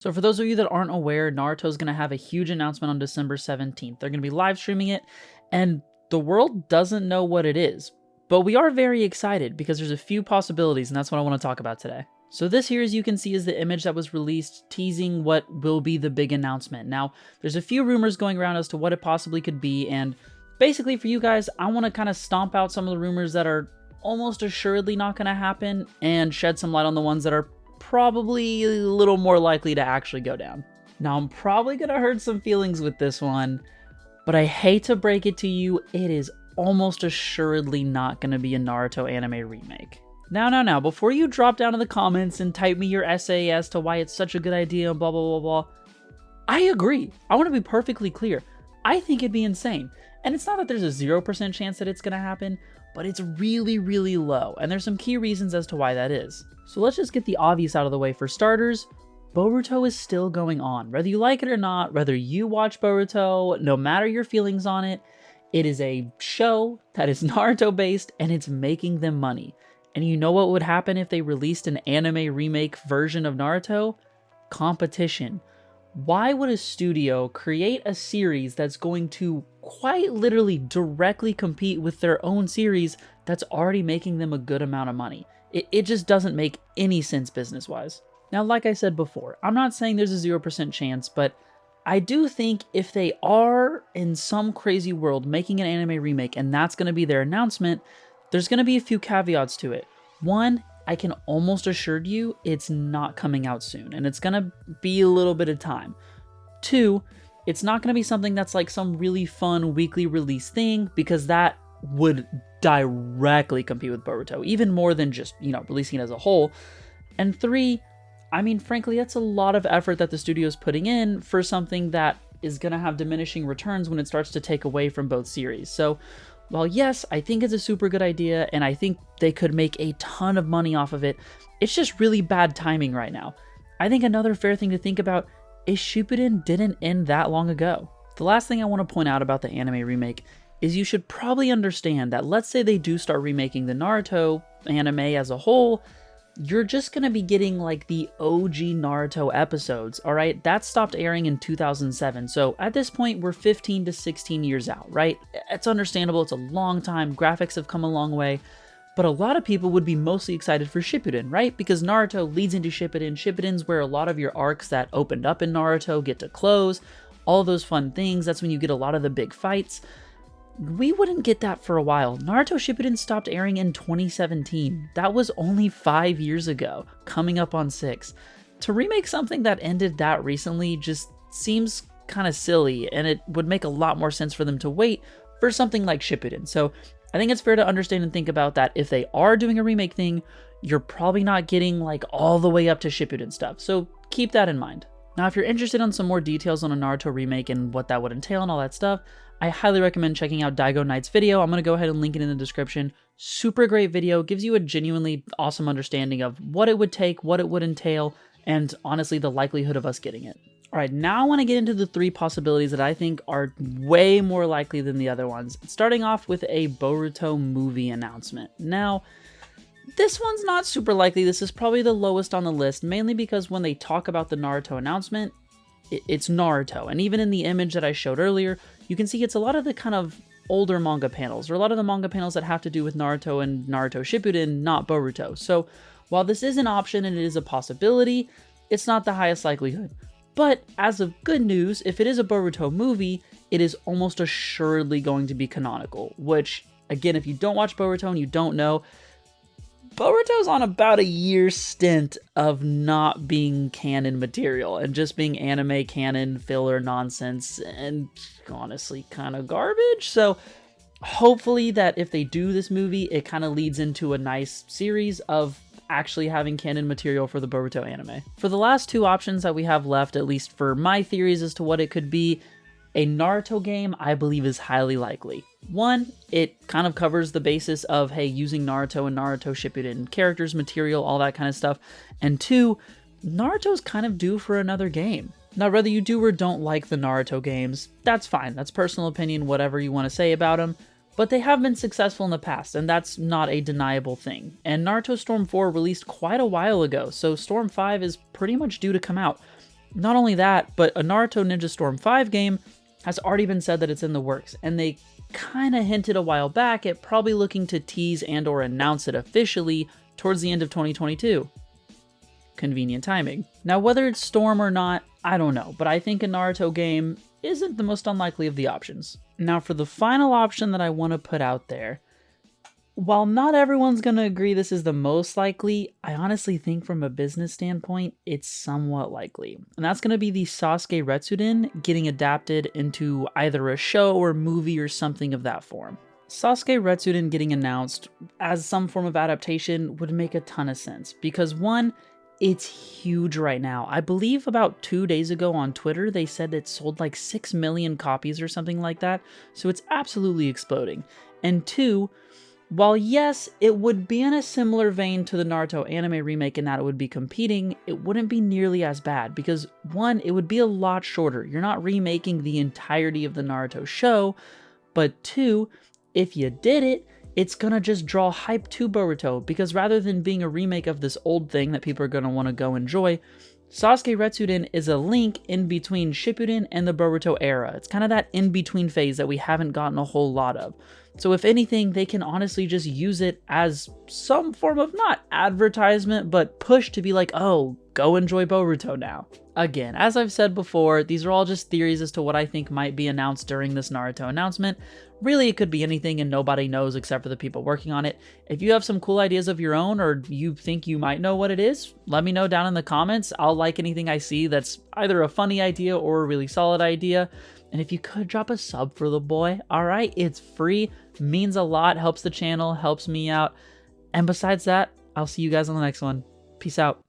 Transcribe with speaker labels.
Speaker 1: So for those of you that aren't aware, Naruto's going to have a huge announcement on December 17th. They're going to be live streaming it, and the world doesn't know what it is. But we are very excited because there's a few possibilities, and that's what I want to talk about today. So this here, as you can see, is the image that was released teasing what will be the big announcement. Now, there's a few rumors going around as to what it possibly could be, and basically for you guys, I want to kind of stomp out some of the rumors that are almost assuredly not going to happen and shed some light on the ones that are probably a little more likely to actually go down. Now, I'm probably going to hurt some feelings with this one, but I hate to break it to you, it is almost assuredly not going to be a Naruto anime remake. Now, before you drop down in the comments and type me your essay as to why it's such a good idea and blah, blah, blah, blah, I agree. I want to be perfectly clear. I think it'd be insane. And it's not that there's a 0% chance that it's going to happen, but it's really, really low. And there's some key reasons as to why that is. So let's just get the obvious out of the way. For starters, Boruto is still going on. Whether you like it or not, whether you watch Boruto, no matter your feelings on it, it is a show that is Naruto based and it's making them money. And you know what would happen if they released an anime remake version of Naruto? Competition. Why would a studio create a series that's going to quite literally directly compete with their own series that's already making them a good amount of money? It just doesn't make any sense business-wise. Now, like I said before, I'm not saying there's a 0% chance, but I do think if they are in some crazy world making an anime remake and that's going to be their announcement, there's going to be a few caveats to it. One, I can almost assure you it's not coming out soon, and it's going to be a little bit of time. Two, it's not going to be something that's like some really fun weekly release thing, because that would directly compete with Boruto, even more than just, releasing it as a whole. And three, I mean, frankly, that's a lot of effort that the studio's putting in for something that is going to have diminishing returns when it starts to take away from both series. So, while yes, I think it's a super good idea, and I think they could make a ton of money off of it, it's just really bad timing right now. I think another fair thing to think about is Shippuden didn't end that long ago. The last thing I want to point out about the anime remake is you should probably understand that let's say they do start remaking the Naruto anime as a whole, you're just going to be getting like the OG Naruto episodes, alright? That stopped airing in 2007, so at this point we're 15 to 16 years out, right? It's understandable, it's a long time, graphics have come a long way, but a lot of people would be mostly excited for Shippuden, right? Because Naruto leads into Shippuden. Shippuden's where a lot of your arcs that opened up in Naruto get to close, all those fun things, that's when you get a lot of the big fights. We wouldn't get that for a while. Naruto Shippuden stopped airing in 2017. That was only 5 years ago, coming up on 6. To remake something that ended that recently just seems kind of silly, and it would make a lot more sense for them to wait for something like Shippuden. So I think it's fair to understand and think about that if they are doing a remake thing, you're probably not getting like all the way up to Shippuden stuff. So keep that in mind. Now, if you're interested in some more details on a Naruto remake and what that would entail and all that stuff, I highly recommend checking out Daigo Knight's video. I'm going to go ahead and link it in the description. Super great video, gives you a genuinely awesome understanding of what it would take, what it would entail, and honestly, the likelihood of us getting it. Alright, now I want to get into the 3 possibilities that I think are way more likely than the other ones. Starting off with a Boruto movie announcement. Now, this one's not super likely. This is probably the lowest on the list, mainly because when they talk about the Naruto announcement, it's Naruto. And even in the image that I showed earlier, you can see it's a lot of the kind of older manga panels, or a lot of the manga panels that have to do with Naruto and Naruto Shippuden, not Boruto. So while this is an option and it is a possibility, it's not the highest likelihood. But as of good news, if it is a Boruto movie, it is almost assuredly going to be canonical, which, again, if you don't watch Boruto and you don't know, Boruto's on about a year stint of not being canon material and just being anime canon filler nonsense and honestly kind of garbage. So hopefully that if they do this movie, it kind of leads into a nice series of actually having canon material for the Boruto anime. For the last 2 options that we have left, at least for my theories as to what it could be, a Naruto game, I believe, is highly likely. One, it kind of covers the basis of, hey, using Naruto and Naruto Shippuden characters, material, all that kind of stuff. And 2, Naruto's kind of due for another game. Now, whether you do or don't like the Naruto games, that's fine. That's personal opinion, whatever you want to say about them. But they have been successful in the past, and that's not a deniable thing. And Naruto Storm 4 released quite a while ago, so Storm 5 is pretty much due to come out. Not only that, but a Naruto Ninja Storm 5 game has already been said that it's in the works, and they kind of hinted a while back at probably looking to tease and or announce it officially towards the end of 2022. Convenient timing. Now, whether it's Storm or not, I don't know, but I think a Naruto game isn't the most unlikely of the options. Now, for the final option that I want to put out there, while not everyone's going to agree this is the most likely, I honestly think from a business standpoint, it's somewhat likely. And that's going to be the Sasuke Retsude getting adapted into either a show or movie or something of that form. Sasuke Retsude getting announced as some form of adaptation would make a ton of sense, because one, it's huge right now. I believe about 2 days ago on Twitter, they said it sold like 6 million copies or something like that, so it's absolutely exploding. And two, while yes, it would be in a similar vein to the Naruto anime remake in that it would be competing, it wouldn't be nearly as bad because one, it would be a lot shorter. You're not remaking the entirety of the Naruto show, but two, if you did it, it's gonna just draw hype to Boruto because rather than being a remake of this old thing that people are gonna want to go enjoy, Sasuke Retsude is a link in between Shippuden and the Boruto era. It's kind of that in-between phase that we haven't gotten a whole lot of. So if anything, they can honestly just use it as some form of not advertisement, but push to be like, oh, go enjoy Boruto now. Again, as I've said before, these are all just theories as to what I think might be announced during this Naruto announcement. Really, it could be anything and nobody knows except for the people working on it. If you have some cool ideas of your own or you think you might know what it is, let me know down in the comments. I'll like anything I see that's either a funny idea or a really solid idea. And if you could drop a sub for the boy, alright, it's free, means a lot, helps the channel, helps me out. And besides that, I'll see you guys on the next one. Peace out.